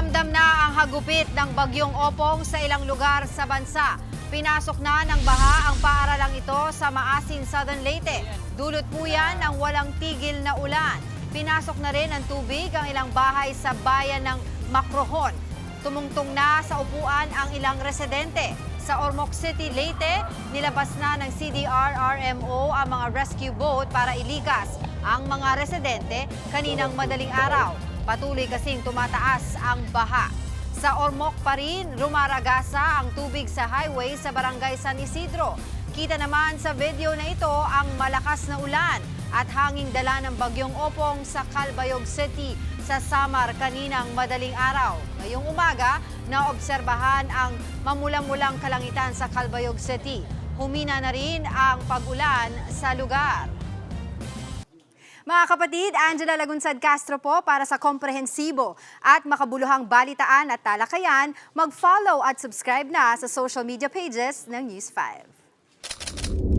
Ramdam na ang hagupit ng bagyong Opong sa ilang lugar sa bansa. Pinasok na ng baha ang paaralang ito sa Maasin, Southern Leyte. Dulot po yan ng walang tigil na ulan. Pinasok na rin ng tubig ang ilang bahay sa bayan ng Macrohon. Tumungtong na sa upuan ang ilang residente. Sa Ormoc City, Leyte, nilabas na ng CDR-RMO ang mga rescue boat para ilikas ang mga residente kaninang madaling araw. Patuloy kasing tumataas ang baha. Sa Ormoc pa rin, rumaragasa ang tubig sa highway sa barangay San Isidro. Kita naman sa video na ito ang malakas na ulan at hanging dala ng bagyong Opong sa Calbayog City sa Samar kaninang madaling araw. Ngayong umaga, naobserbahan ang mamulang-mulang kalangitan sa Calbayog City. Humina na rin ang pag-ulan sa lugar. Mga kapatid, Angela Lagunsad Castro po para sa komprehensibo at makabuluhang balitaan at talakayan. Mag-follow at subscribe na sa social media pages ng News 5.